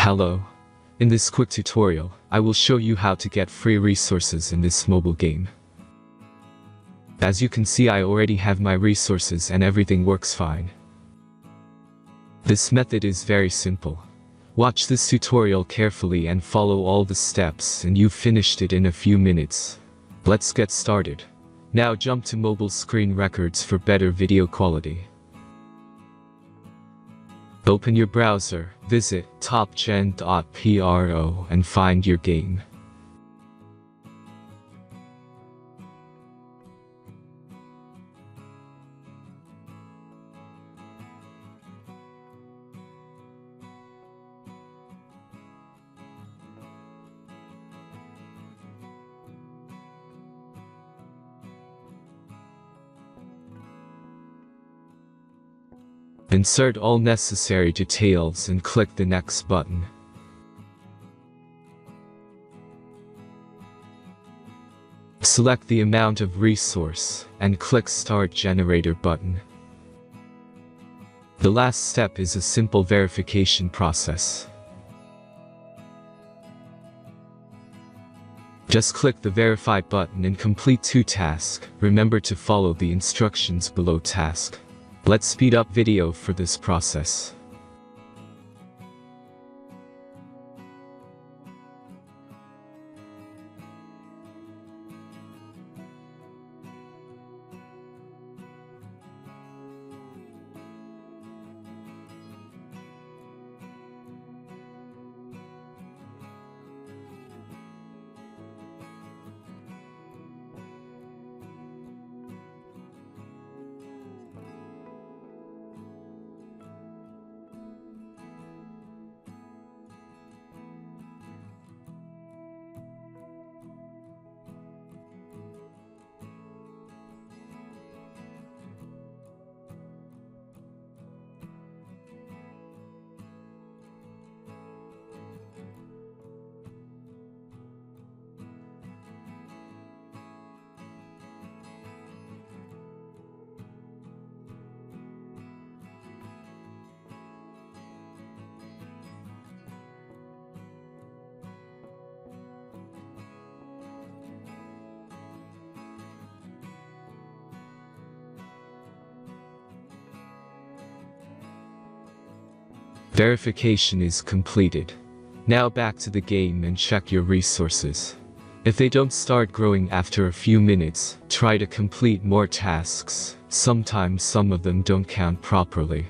Hello. In this quick tutorial, I will show you how to get free resources in this mobile game. As you can see, I already have my resources and everything works fine. This method is very simple. Watch this tutorial carefully and follow all the steps and you've finished it in a few minutes. Let's get started. Now jump to mobile screen records for better video quality. Open your browser, visit topgen.pro and find your game. Insert all necessary details and click the Next button. Select the amount of resource and click Start Generator button. The last step is a simple verification process. Just click the Verify button and complete 2 tasks. Remember to follow the instructions below task. Let's speed up video for this process. Verification is completed. Now back to the game and check your resources. If they don't start growing after a few minutes, try to complete more tasks. Sometimes some of them don't count properly.